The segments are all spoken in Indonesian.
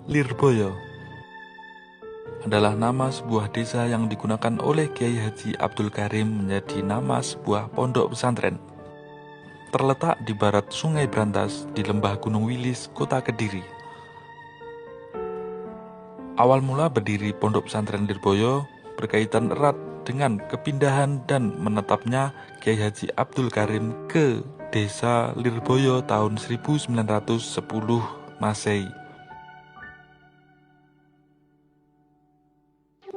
Lirboyo adalah nama sebuah desa yang digunakan oleh Kiai Haji Abdul Karim menjadi nama sebuah pondok pesantren. Terletak di barat Sungai Brantas di lembah Gunung Wilis, Kota Kediri. Awal mula berdiri pondok pesantren Lirboyo berkaitan erat dengan kepindahan dan menetapnya Kiai Haji Abdul Karim ke Desa Lirboyo tahun 1910 Masehi.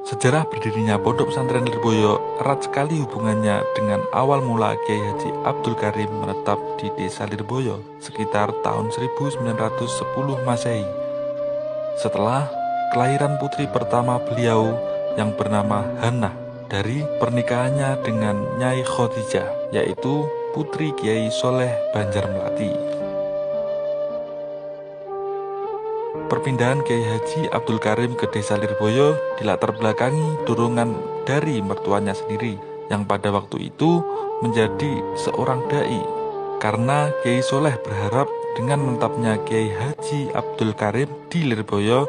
Sejarah berdirinya pondok pesantren Lirboyo erat sekali hubungannya dengan awal mula Kiai Haji Abdul Karim menetap di Desa Lirboyo sekitar tahun 1910 Masehi. Setelah kelahiran putri pertama beliau yang bernama Hannah dari pernikahannya dengan Nyai Khadijah, yaitu putri Kiai Soleh Banjarmelati. Perpindahan Kiai Haji Abdul Karim ke Desa Lirboyo dilatar belakangi dorongan dari mertuanya sendiri yang pada waktu itu menjadi seorang dai, karena Kiai Soleh berharap dengan menetapnya Kiai Haji Abdul Karim di Lirboyo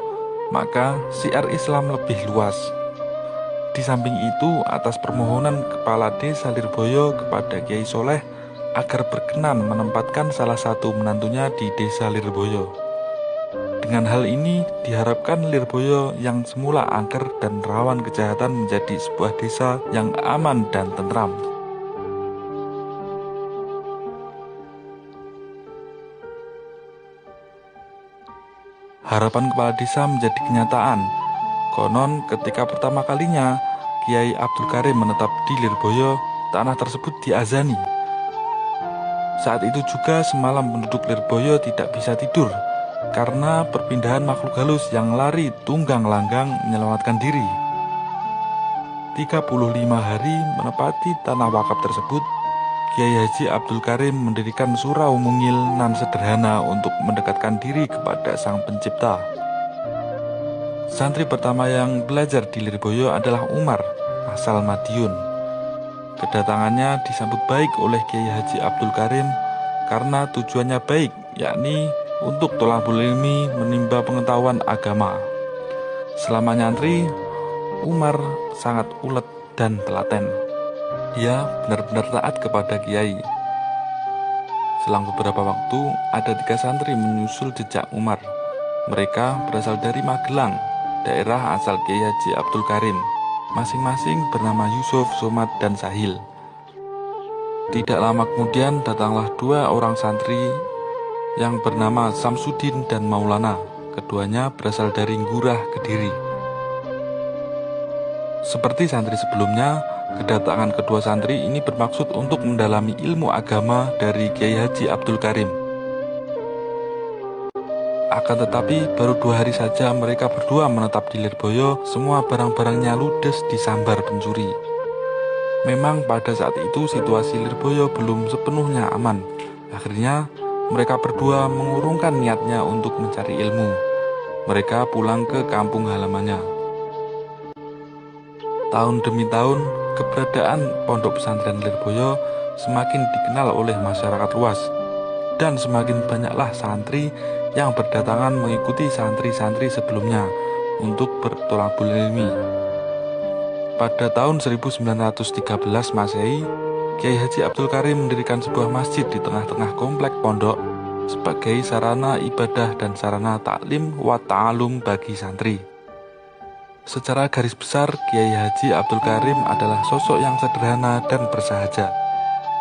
maka syiar Islam lebih luas. Di samping itu, atas permohonan Kepala Desa Lirboyo kepada Kiai Soleh agar berkenan menempatkan salah satu menantunya di Desa Lirboyo. Dengan hal ini, diharapkan Lirboyo yang semula angker dan rawan kejahatan menjadi sebuah desa yang aman dan tentram. Harapan kepala desa menjadi kenyataan. Konon ketika pertama kalinya Kiai Abdul Karim menetap di Lirboyo, tanah tersebut diazani. Saat itu juga semalam penduduk Lirboyo tidak bisa tidur karena perpindahan makhluk halus yang lari tunggang langgang menyelamatkan diri. 35 hari menepati tanah wakaf tersebut, Kiai Haji Abdul Karim mendirikan surau mungil nan sederhana untuk mendekatkan diri kepada Sang Pencipta. Santri pertama yang belajar di Lirboyo adalah Umar, asal Madiun. Kedatangannya disambut baik oleh Kiai Haji Abdul Karim karena tujuannya baik, yakni untuk thalabul ilmi, menimba pengetahuan agama. Selama nyantri, Umar sangat ulet dan telaten. Ia benar-benar taat kepada Kiai. Selang beberapa waktu, ada 3 santri menyusul jejak Umar. Mereka berasal dari Magelang, daerah asal Kiai Haji Abdul Karim. Masing-masing bernama Yusuf, Somad, dan Sahil. Tidak lama kemudian datanglah 2 orang santri yang bernama Samsudin dan Maulana. Keduanya berasal dari Ngurah, Kediri. Seperti santri sebelumnya, kedatangan kedua santri ini bermaksud untuk mendalami ilmu agama dari Kiai Haji Abdul Karim. Akan tetapi baru 2 hari saja mereka berdua menetap di Lirboyo, semua barang-barangnya ludes disambar pencuri. Memang pada saat itu situasi Lirboyo belum sepenuhnya aman. Akhirnya mereka berdua mengurungkan niatnya untuk mencari ilmu. Mereka pulang ke kampung halamannya. Tahun demi tahun, keberadaan pondok pesantren Lirboyo semakin dikenal oleh masyarakat luas, dan semakin banyaklah santri yang berdatangan mengikuti santri-santri sebelumnya untuk berthalabul ilmi. Pada tahun 1913 Masehi, Kiai Haji Abdul Karim mendirikan sebuah masjid di tengah-tengah komplek pondok sebagai sarana ibadah dan sarana taklim wa ta'alum bagi santri. Secara garis besar, Kiai Haji Abdul Karim adalah sosok yang sederhana dan bersahaja.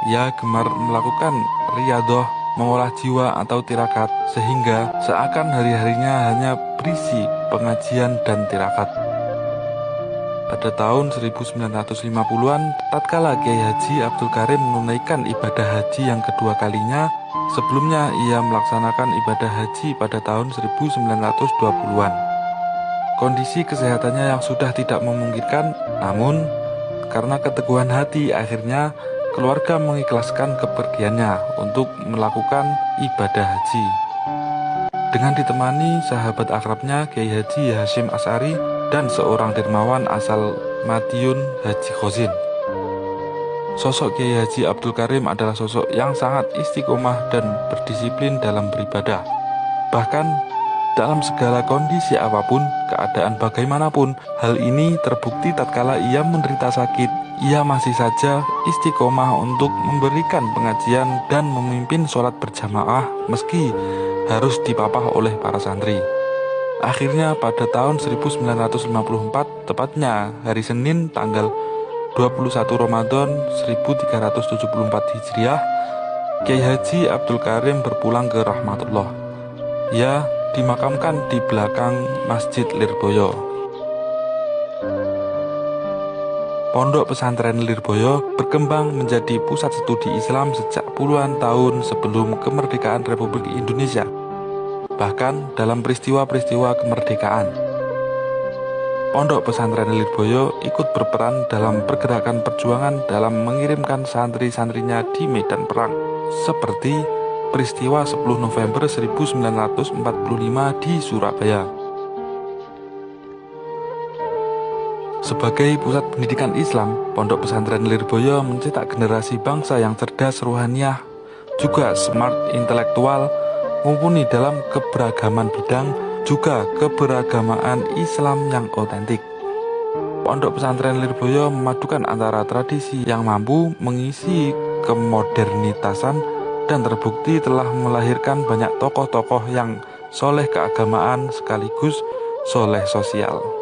Ia gemar melakukan riyadhah, mengolah jiwa atau tirakat, sehingga seakan hari-harinya hanya berisi pengajian dan tirakat. Pada tahun 1950-an, tatkala Kiai Haji Abdul Karim menunaikan ibadah haji yang kedua kalinya, sebelumnya ia melaksanakan ibadah haji pada tahun 1920-an. Kondisi kesehatannya yang sudah tidak memungkinkan, namun karena keteguhan hati akhirnya keluarga mengikhlaskan kepergiannya untuk melakukan ibadah haji. Dengan ditemani sahabat akrabnya Kiai Haji Hasyim Asy'ari dan seorang dermawan asal Madiun, Haji Khozin. Sosok Kiai Haji Abdul Karim adalah sosok yang sangat istiqomah dan berdisiplin dalam beribadah. Bahkan dalam segala kondisi apapun, keadaan bagaimanapun. Hal ini terbukti tatkala ia menderita sakit, ia masih saja istiqomah untuk memberikan pengajian dan memimpin sholat berjamaah meski harus dipapah oleh para santri. Akhirnya pada tahun 1954, tepatnya hari Senin tanggal 21 Ramadan 1374 Hijriah, Kiai Haji Abdul Karim berpulang ke rahmatullah. Ia dimakamkan di belakang Masjid Lirboyo. Pondok Pesantren Lirboyo berkembang menjadi pusat studi Islam sejak puluhan tahun sebelum kemerdekaan Republik Indonesia, bahkan dalam peristiwa-peristiwa kemerdekaan. Pondok Pesantren Lirboyo ikut berperan dalam pergerakan perjuangan dalam mengirimkan santri-santrinya di medan perang, seperti peristiwa 10 November 1945 di Surabaya. Sebagai pusat pendidikan Islam, Pondok Pesantren Lirboyo mencetak generasi bangsa yang cerdas rohaniah, juga smart intelektual, mumpuni dalam keberagaman bidang, juga keberagamaan Islam yang otentik. Pondok Pesantren Lirboyo memadukan antara tradisi yang mampu mengisi kemodernitasan dan terbukti telah melahirkan banyak tokoh-tokoh yang soleh keagamaan sekaligus soleh sosial.